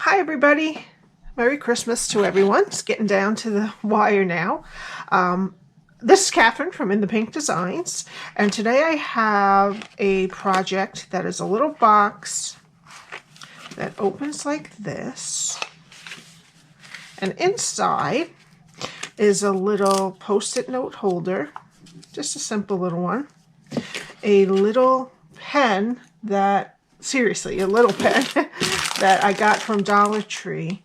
Hi everybody, Merry Christmas to everyone. It's getting down to the wire now. This is Catherine from In the Pink Designs, and today I have a project that is a little box that opens like this, and inside is a little post-it note holder, just a simple little one, a little pen that, seriously, a little pen that I got from Dollar Tree.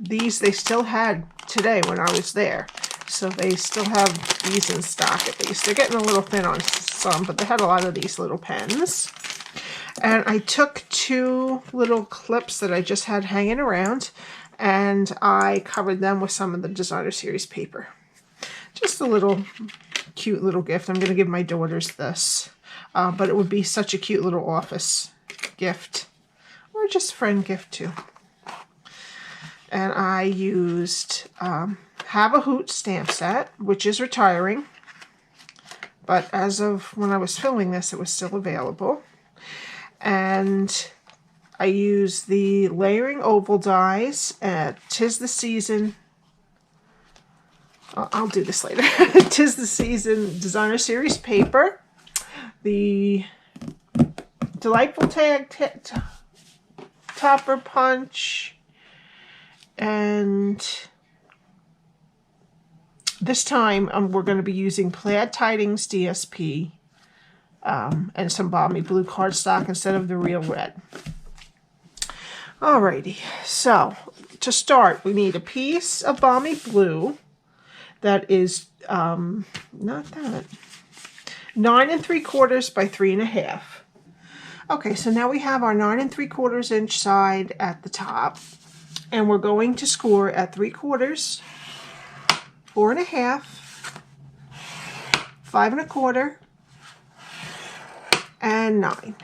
These they still had today when I was there, so they still have these in stock at least. They're getting a little thin on some, but they had a lot of these little pens. And I took two little clips that I just had hanging around, and I covered them with some of the Designer Series paper. Just a little cute little gift. I'm going to give my daughters this, but it would be such a cute little office gift, or just friend gift too. And I used have a Hoot stamp set, which is retiring, but as of when I was filming this, it was still available. And I used the layering oval dies at 'Tis the Season. I'll do this later. 'Tis the Season Designer Series paper, the Delightful Tag Topper Punch, and this time we're going to be using Plaid Tidings DSP and some Balmy Blue Cardstock instead of the real red. Alrighty, so to start we need a piece of Balmy Blue that is not that 9 3/4 by 3 1/2. Okay, so now we have our 9 3/4 inch side at the top, and we're going to score at 3/4, 4 1/2, 5 1/4, and 9.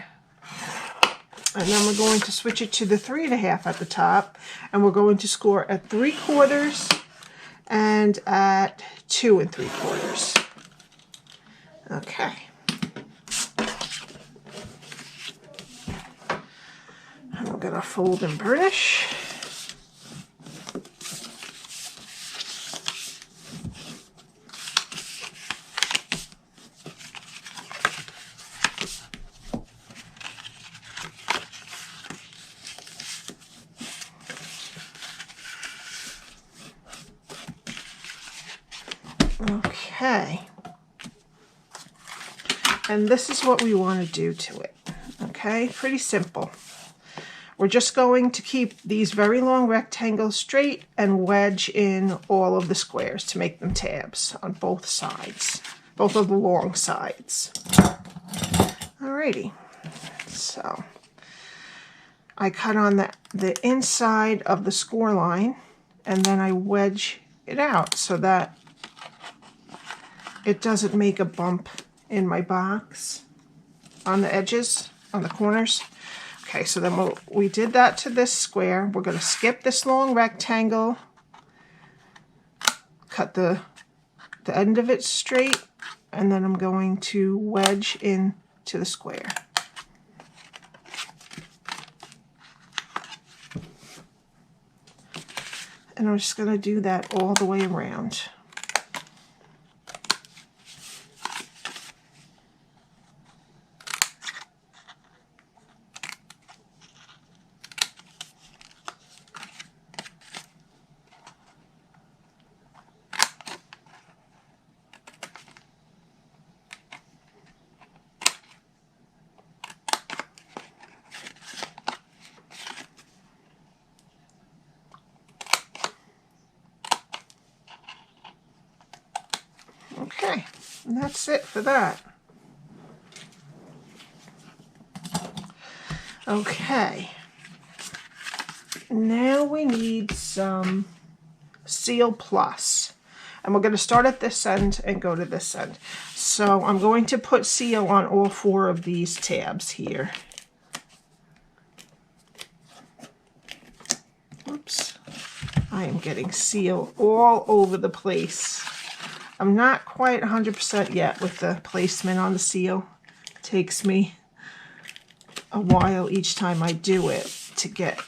And then we're going to switch it to the 3 1/2 at the top, and we're going to score at 3/4 and at 2 3/4. Okay. And we're going to fold and burnish. Okay, and this is what we want to do to it. Okay, pretty simple. We're just going to keep these very long rectangles straight and wedge in all of the squares to make them tabs on both sides, both of the long sides. Alrighty, so I cut on the inside of the score line, and then I wedge it out so that it doesn't make a bump in my box on the edges, on the corners. Okay, so then we did that to this square. We're going to skip this long rectangle, cut the end of it straight, and then I'm going to wedge into the square. And I'm just going to do that all the way around. Okay, and that's it for that. Okay, now we need some Seal Plus, and we're going to start at this end and go to this end. So I'm going to put seal on all 4 of these tabs here. Oops, I am getting seal all over the place. I'm not quite 100% yet with the placement on the seal. It takes me a while each time I do it to get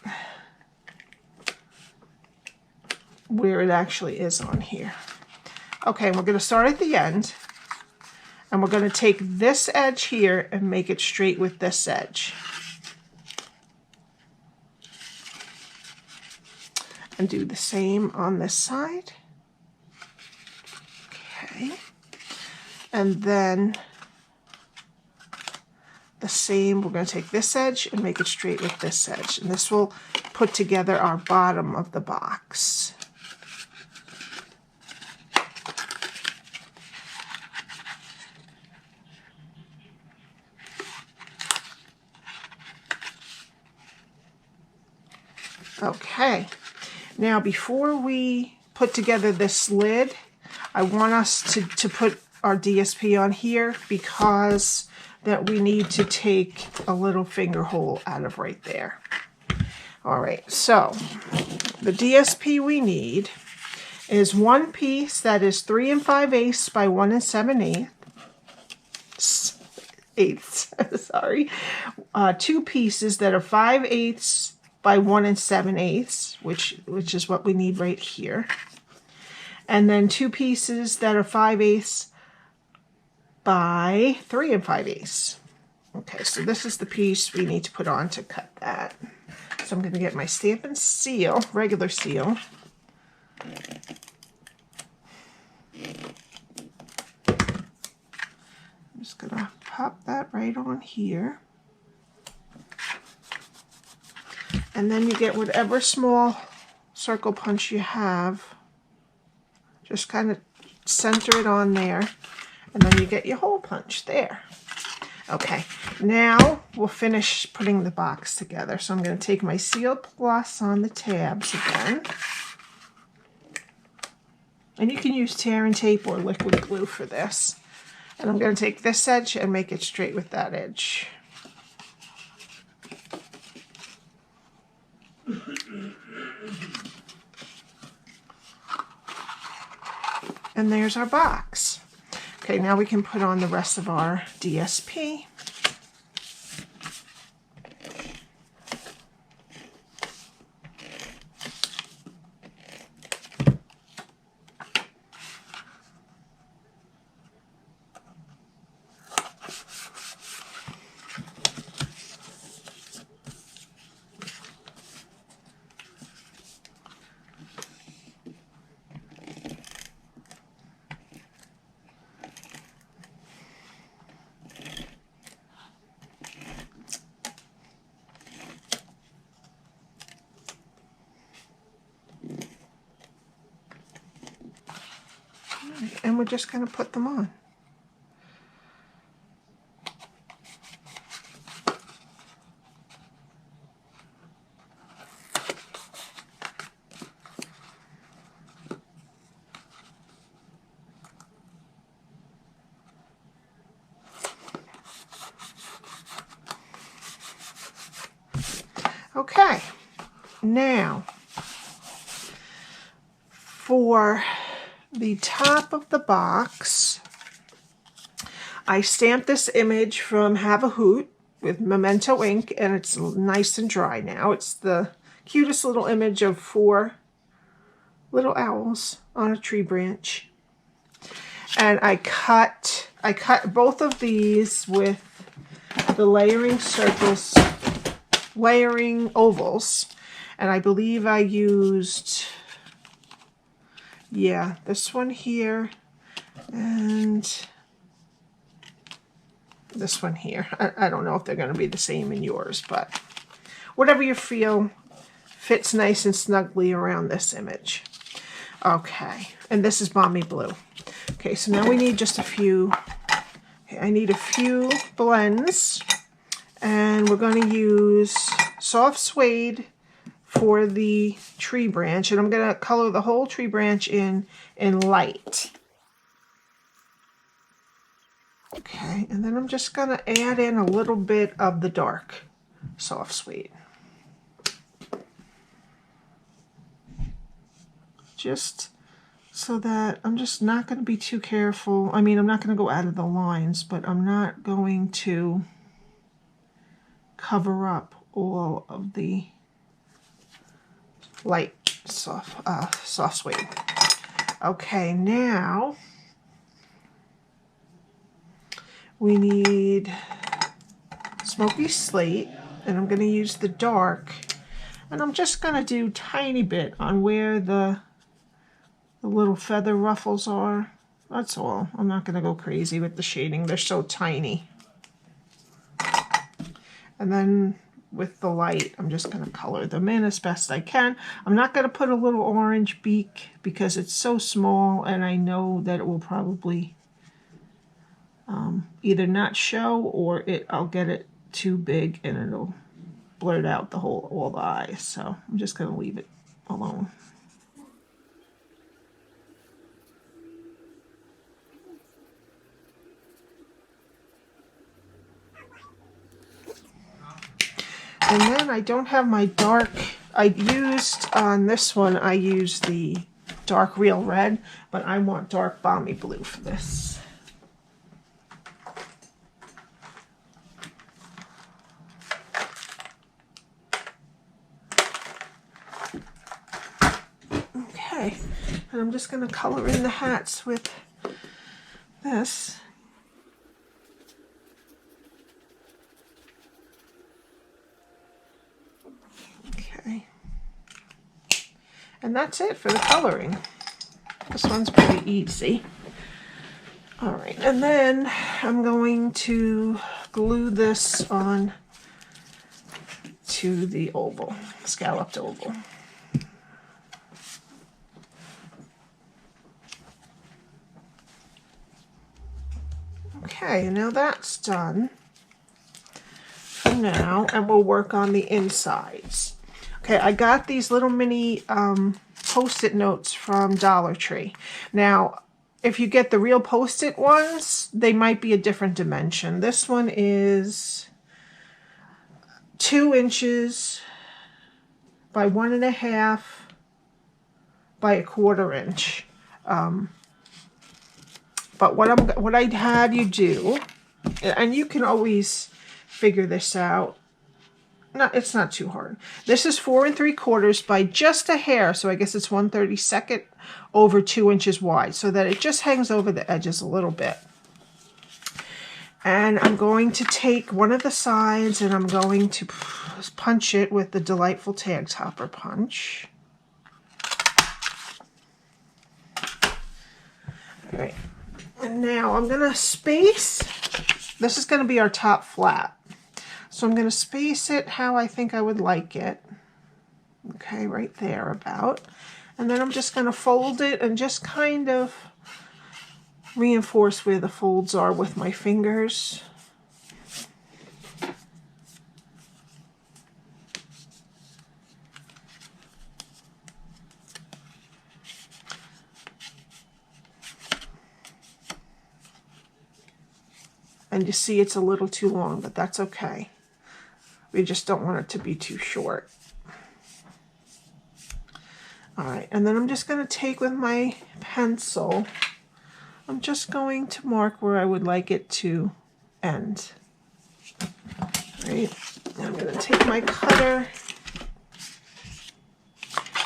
where it actually is on here. Okay, we're going to start at the end, and we're going to take this edge here and make it straight with this edge. And do the same on this side. Okay. And then the same, we're going to take this edge and make it straight with this edge. And this will put together our bottom of the box. Okay. Now, before we put together this lid, I want us to put our DSP on here because that we need to take a little finger hole out of right there. All right, so the DSP we need is one piece that is 3 5/8 by 1 7/8. Sorry. Two pieces that are 5/8 by 1 7/8, which is what we need right here. And then two pieces that are 5/8 by 3 5/8. Okay, so this is the piece we need to put on to cut that. So I'm going to get my Stampin' Seal, regular seal. I'm just going to pop that right on here. And then you get whatever small circle punch you have. Just kind of center it on there. And then you get your hole punch there. Okay, now we'll finish putting the box together. So I'm going to take my Seal Plus on the tabs again. And you can use tear and tape or liquid glue for this. And I'm going to take this edge and make it straight with that edge. And there's our box. Okay, now we can put on the rest of our DSP. And we're just going to put them on. Okay, now for the top of the box, I stamped this image from Have a Hoot with Memento ink, and it's nice and dry now. It's the cutest little image of 4 little owls on a tree branch. And I cut both of these with the layering circles, layering ovals, and I believe I used, yeah, this one here and this one here. I don't know if they're going to be the same in yours, but whatever you feel fits nice and snugly around this image. Okay, and this is Balmy Blue. Okay, so now we need just a few, okay, I need a few blends, and we're going to use soft suede for the tree branch, and I'm going to color the whole tree branch in light. Okay, and then I'm just going to add in a little bit of the dark soft suede. Just so that I'm just not going to be too careful. I mean, I'm not going to go out of the lines, but I'm not going to cover up all of the light soft suede. Okay, now we need Smoky Slate, and I'm going to use the dark, and I'm just going to do tiny bit on where the little feather ruffles are. That's all. I'm not going to go crazy with the shading. They're so tiny. And then with the light, I'm just going to color them in as best I can. I'm not going to put a little orange beak because it's so small, and I know that it will probably either not show, or I'll get it too big and it'll blurt out all the eyes. So I'm just going to leave it alone. And then I don't have my dark. I used on this one, I used the dark real red, but I want dark balmy blue for this. Okay, and I'm just going to color in the hats with this. Okay, and that's it for the coloring. This one's pretty easy. All right, and then I'm going to glue this on to the oval, scalloped oval. Okay, now that's done for now, and we'll work on the insides. Okay, I got these little mini Post-it notes from Dollar Tree. Now, if you get the real Post-it ones, they might be a different dimension. This one is 2 inches by 1.5 by 1/4 inch. But what I'd have you do, and you can always figure this out. No, it's not too hard. This is 4 3/4 by just a hair, so I guess it's 1/32 over 2 inches wide, so that it just hangs over the edges a little bit. And I'm going to take one of the sides and I'm going to punch it with the Delightful Tag Topper punch. All right. And now I'm going to space, this is going to be our top flap. So I'm going to space it how I think I would like it. Okay, right there about. And then I'm just going to fold it and just kind of reinforce where the folds are with my fingers. And you see it's a little too long, but that's okay. We just don't want it to be too short. All right, and then I'm just going to take with my pencil, I'm just going to mark where I would like it to end. All right, I'm going to take my cutter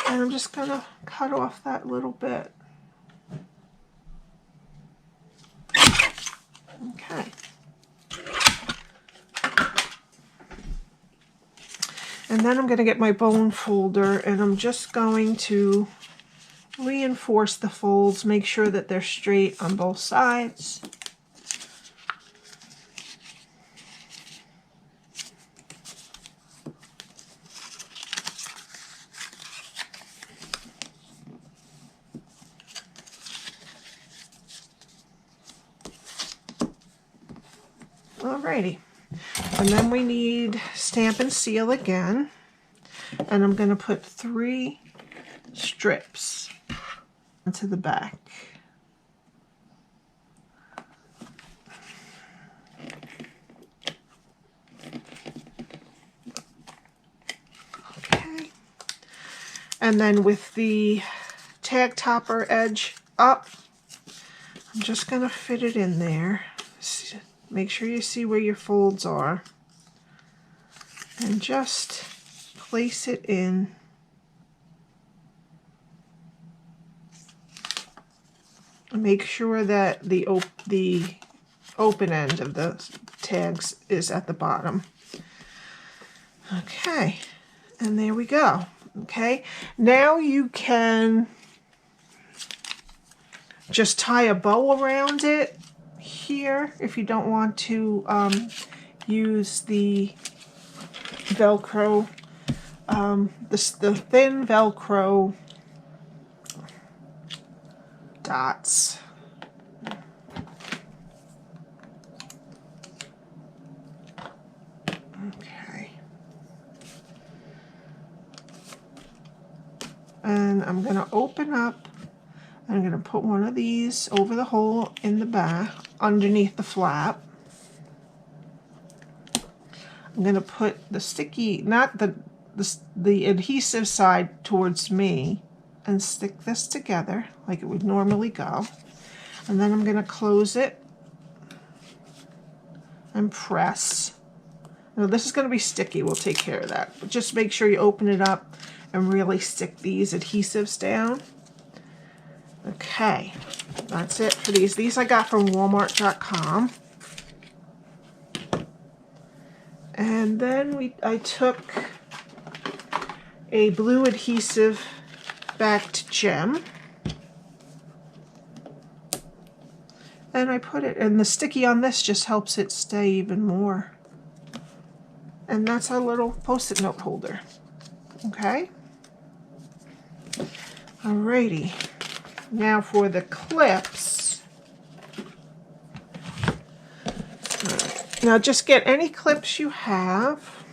and I'm just going to cut off that little bit. Okay. And then I'm going to get my bone folder and I'm just going to reinforce the folds, make sure that they're straight on both sides. Alrighty. And then we need Stamp and Seal again. And I'm going to put 3 strips onto the back. Okay. And then with the tag topper edge up, I'm just going to fit it in there. Make sure you see where your folds are. And just place it in Make sure that the open end of the tags is at the bottom. Okay, and there we go. Okay, now you can just tie a bow around it here if you don't want to use the Velcro, the thin Velcro dots. Okay. And I'm going to open up. I'm going to put one of these over the hole in the back underneath the flap. I'm going to put the sticky, not the adhesive side towards me, and stick this together like it would normally go. And then I'm going to close it and press. Now this is going to be sticky, we'll take care of that. But just make sure you open it up and really stick these adhesives down. Okay, that's it for these. These I got from Walmart.com. And then I took a blue adhesive backed gem, and I put it, and the sticky on this just helps it stay even more. And that's our little post-it note holder. Okay? Alrighty. Now for the clips. Now just get any clips you have.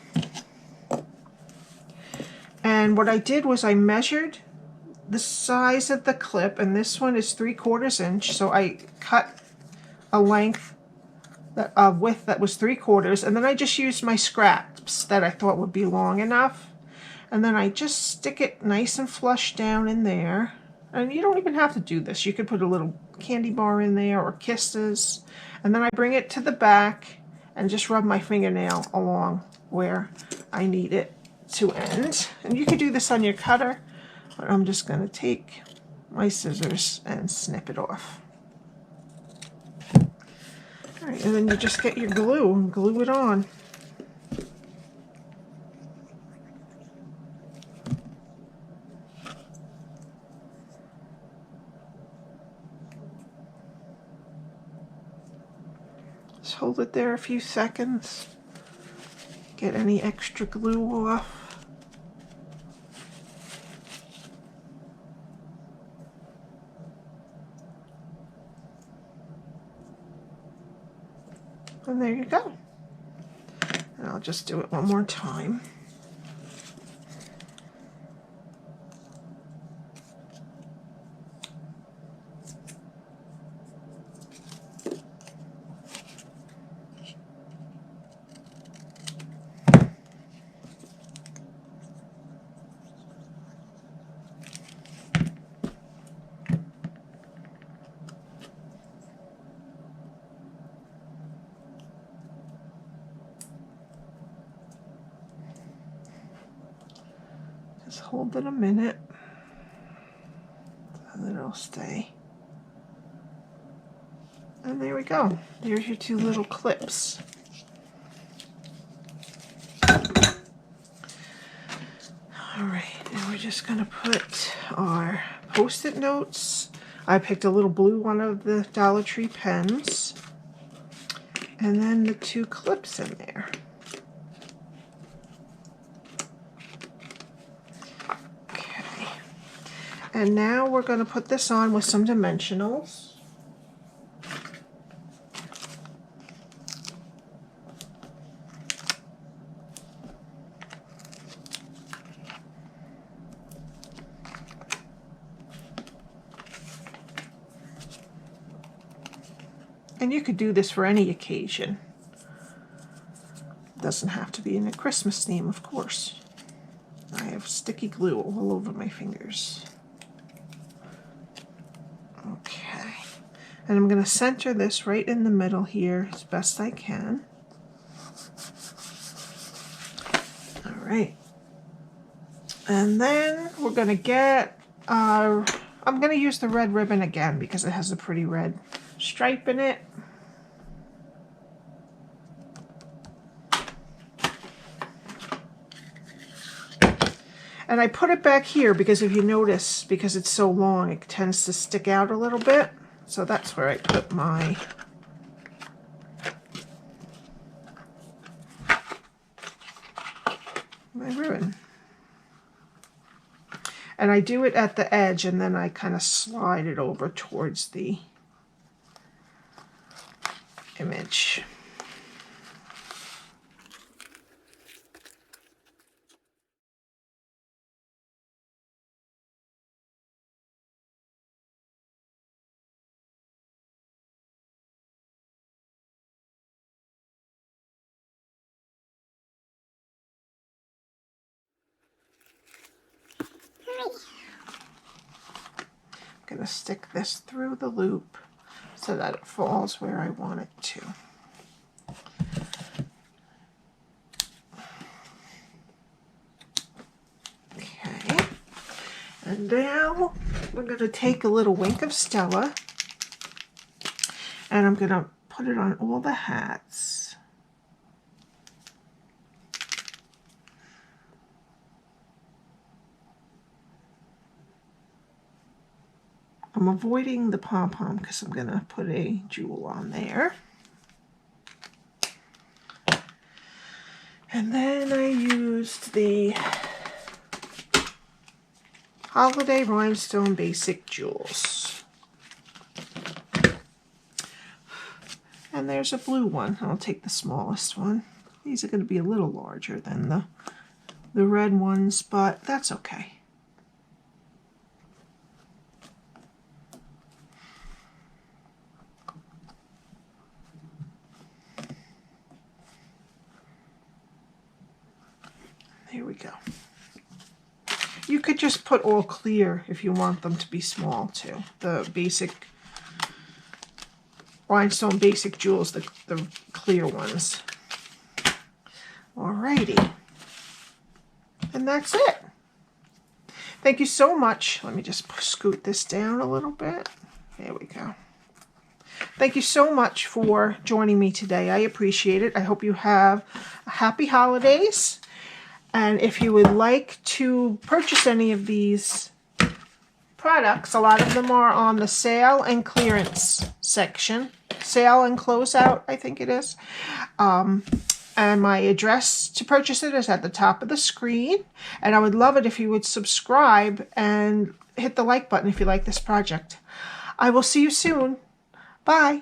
And what I did was I measured the size of the clip, and this one is 3/4 inch, so I cut a length, a width that was 3/4, and then I just used my scraps that I thought would be long enough, and then I just stick it nice and flush down in there. And you don't even have to do this. You could put a little candy bar in there or kisses, and then I bring it to the back and just rub my fingernail along where I need it to end. And you could do this on your cutter, but I'm just going to take my scissors and snip it off. All right, and then you just get your glue and glue it on. Just hold it there a few seconds. Get any extra glue off. And there you go. And I'll just do it one more time. Just hold it a minute, and then it'll stay. And there we go. There's your two little clips. Alright, now we're just going to put our post-it notes. I picked a little blue one of the Dollar Tree pens, and then the two clips in there. And now we're going to put this on with some dimensionals. And you could do this for any occasion. It doesn't have to be in a Christmas theme, of course. I have sticky glue all over my fingers. Okay, and I'm going to center this right in the middle here as best I can. All right, and then we're going to get our I'm going to use the red ribbon again because it has a pretty red stripe in it. And I put it back here because if you notice, because it's so long, it tends to stick out a little bit. So that's where I put my ribbon. And I do it at the edge, and then I kind of slide it over towards the image. I'm going to stick this through the loop so that it falls where I want it to. Okay, and now we're going to take a little wink of Stella, and I'm going to put it on all the hats. I'm avoiding the pom-pom because I'm going to put a jewel on there. And then I used the Holiday Rhinestone Basic Jewels. And there's a blue one. I'll take the smallest one. These are going to be a little larger than the red ones, but that's okay. Here we go. You could just put all clear if you want them to be small too. The basic rhinestone basic jewels, the clear ones. Alrighty. And that's it. Thank you so much. Let me just scoot this down a little bit. There we go. Thank you so much for joining me today. I appreciate it. I hope you have a happy holidays. And if you would like to purchase any of these products, a lot of them are on the sale and clearance section. Sale and closeout, I think it is. And my address to purchase it is at the top of the screen. And I would love it if you would subscribe and hit the like button if you like this project. I will see you soon. Bye.